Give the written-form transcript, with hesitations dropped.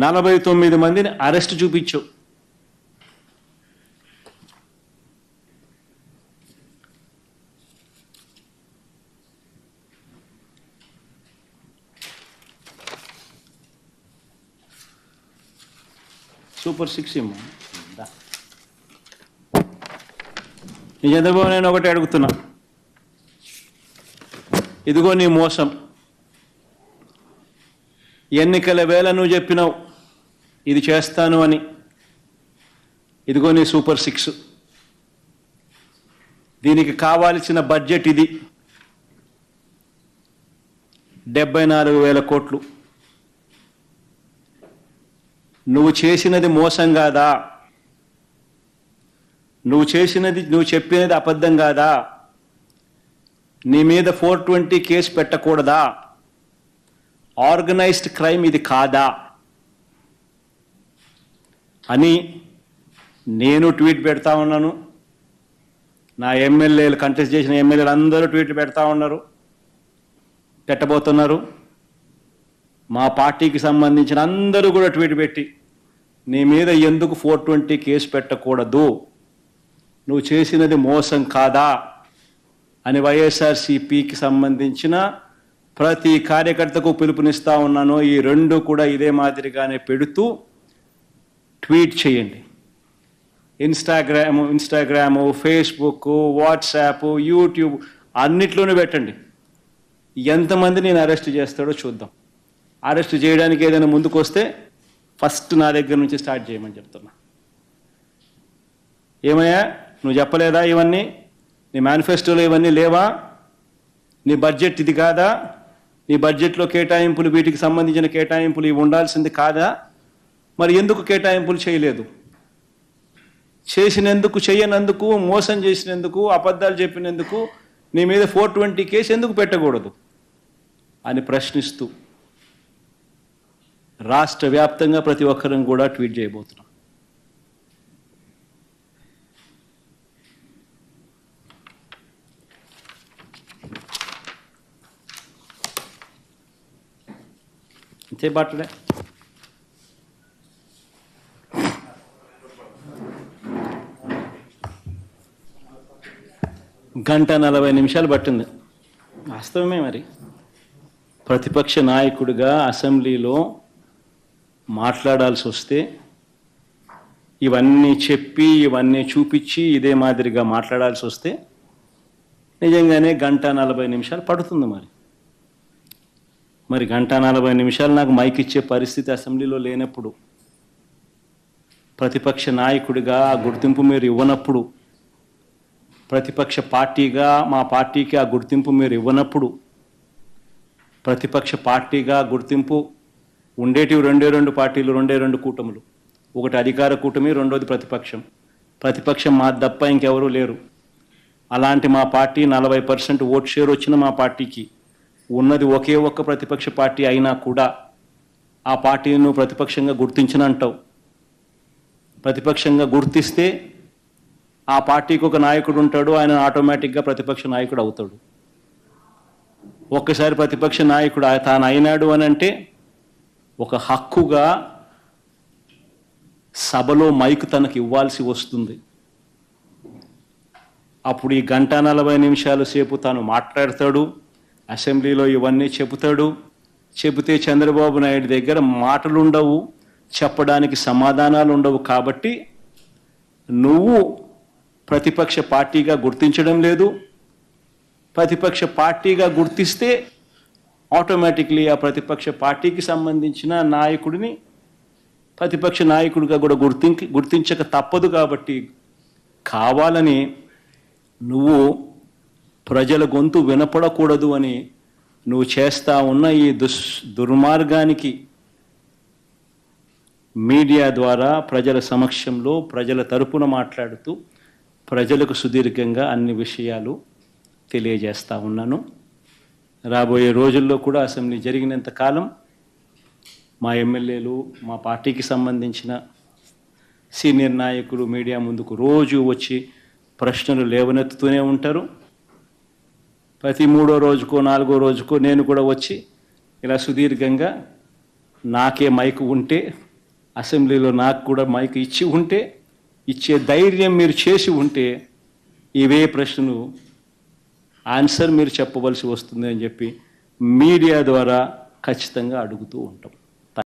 49 మందిని అరెస్ట్ చూపించు. సూపర్ 6 ఏమో నీ చంద్రబాబు నేను ఒకటి అడుగుతున్నా, ఇదిగో నీ మోసం. ఎన్నికల వేళ నువ్వు చెప్పినావు ఇది చేస్తాను అని, ఇదిగో నీ సూపర్ 6. దీనికి కావాల్సిన బడ్జెట్ ఇది 74,000 కోట్లు. నువ్వు చేసినది మోసం కాదా? నువ్వు చెప్పినది అబద్ధం కాదా? నీ మీద 420 కేసు పెట్టకూడదా? ఆర్గనైజ్డ్ క్రైమ్ ఇది కాదా అని నేను ట్వీట్ పెడతా ఉన్నాను. నా ఎమ్మెల్యేలు, కంటెస్ట్ చేసిన ఎమ్మెల్యేలు అందరూ ట్వీట్లు పెడతా ఉన్నారు, పెట్టబోతున్నారు. మా పార్టీకి సంబంధించిన అందరూ కూడా ట్వీట్ పెట్టి నీ మీద ఎందుకు 420 కేసు పెట్టకూడదు, నువ్వు చేసినది మోసం కాదా అని వైఎస్ఆర్సీపీకి సంబంధించిన ప్రతి కార్యకర్తకు పిలుపునిస్తా ఉన్నాను. ఈ రెండు కూడా ఇదే మాదిరిగానే పెడుతూ ట్వీట్ చేయండి. ఇన్స్టాగ్రాము, ఫేస్బుక్, వాట్సాప్, యూట్యూబ్ అన్నిట్లోనూ పెట్టండి. ఎంతమంది నేను అరెస్ట్ చేస్తాడో చూద్దాం. అరెస్ట్ చేయడానికి ఏదైనా ముందుకు వస్తే ఫస్ట్ నా దగ్గర నుంచి స్టార్ట్ చేయమని చెప్తున్నా. ఏమయ్యా నువ్వు చెప్పలేదా ఇవన్నీ? నీ మేనిఫెస్టోలో ఇవన్నీ లేవా? నీ బడ్జెట్ ఇది కాదా? నీ బడ్జెట్లో కేటాయింపులు, వీటికి సంబంధించిన కేటాయింపులు ఇవి ఉండాల్సింది కాదా? మరి ఎందుకు కేటాయింపులు చేయలేదు? చేసినందుకు, చేయనందుకు, మోసం చేసినందుకు, అబద్ధాలు చెప్పినందుకు నీ మీద 420 కేసు ఎందుకు పెట్టకూడదు అని ప్రశ్నిస్తూ రాష్ట్ర వ్యాప్తంగా ప్రతి ఒక్కరం కూడా ట్వీట్ చేయబోతున్నాం. అంతే బాటలే. గంట 40 నిమిషాలు పట్టింది. వాస్తవమే. మరి ప్రతిపక్ష నాయకుడిగా అసెంబ్లీలో మాట్లాడాల్సి వస్తే ఇవన్నీ చెప్పి, ఇవన్నీ చూపించి, ఇదే మాదిరిగా మాట్లాడాల్సి వస్తే నిజంగానే గంట 40 నిమిషాలు పడుతుంది. మరి గంట 40 నిమిషాలు నాకు మైక్ ఇచ్చే పరిస్థితి అసెంబ్లీలో లేనప్పుడు, ప్రతిపక్ష నాయకుడిగా ఆ గుర్తింపు మీరు ఇవ్వనప్పుడు, ప్రతిపక్ష పార్టీగా మా పార్టీకి ఆ గుర్తింపు మీరు ఇవ్వనప్పుడు, ప్రతిపక్ష పార్టీగా గుర్తింపు ఉండేటివి రెండు పార్టీలు, రెండు కూటములు. ఒకటి అధికార కూటమి, రెండోది ప్రతిపక్షం. ప్రతిపక్షం మా తప్ప ఇంకెవరూ లేరు. అలాంటి మా పార్టీ 40% ఓట్ షేర్ వచ్చిన మా పార్టీకి ఉన్నది ఒకే ఒక్క ప్రతిపక్ష పార్టీ అయినా కూడా ఆ పార్టీని నువ్వు ప్రతిపక్షంగా గుర్తించనంటావు. ప్రతిపక్షంగా గుర్తిస్తే ఆ పార్టీకి ఒక నాయకుడు ఉంటాడు, ఆయన ఆటోమేటిక్గా ప్రతిపక్ష నాయకుడు అవుతాడు. ఒక్కసారి ప్రతిపక్ష నాయకుడు తాను అయినాడు అని అంటే ఒక హక్కుగా సభలో మైక్ తనకు ఇవ్వాల్సి వస్తుంది. అప్పుడు ఈ గంట 40 నిమిషాల సేపు తాను మాట్లాడతాడు, అసెంబ్లీలో ఇవన్నీ చెబుతాడు. చెబితే చంద్రబాబు నాయుడు దగ్గర మాటలు ఉండవు, చెప్పడానికి సమాధానాలు ఉండవు. కాబట్టి నువ్వు ప్రతిపక్ష పార్టీగా గుర్తించడం లేదు. ప్రతిపక్ష పార్టీగా గుర్తిస్తే ఆటోమేటిక్లీ ఆ ప్రతిపక్ష పార్టీకి సంబంధించిన నాయకుడిని ప్రతిపక్ష నాయకుడిగా కూడా గుర్తించక తప్పదు. కాబట్టి కావాలని నువ్వు ప్రజల గొంతు వినపడకూడదు అని నువ్వు చేస్తా ఉన్న ఈ దుర్మార్గానికి మీడియా ద్వారా ప్రజల సమక్షంలో ప్రజల తరపున మాట్లాడుతూ ప్రజలకు సుదీర్ఘంగా అన్ని విషయాలు తెలియజేస్తా ఉన్నాను. రాబోయే రోజుల్లో కూడా అసెంబ్లీ జరిగినంత కాలం మా ఎమ్మెల్యేలు, మా పార్టీకి సంబంధించిన సీనియర్ నాయకులు మీడియా ముందుకు రోజు వచ్చి ప్రశ్నలు లేవనెత్తుతూనే ఉంటారు. ప్రతి 3వ రోజుకో 4వ రోజుకో నేను కూడా వచ్చి ఇలా సుదీర్ఘంగా నాకే మైకు ఉంటే అసెంబ్లీలో నాకు కూడా మైక్ ఇచ్చి ఉంటే, ఇచ్చే ధైర్యం మీరు చేసి ఉంటే ఇవే ప్రశ్నలు ఆన్సర్ మీరు చెప్పవలసి వస్తుంది అని చెప్పి మీడియా ద్వారా ఖచ్చితంగా అడుగుతూ ఉంటాం.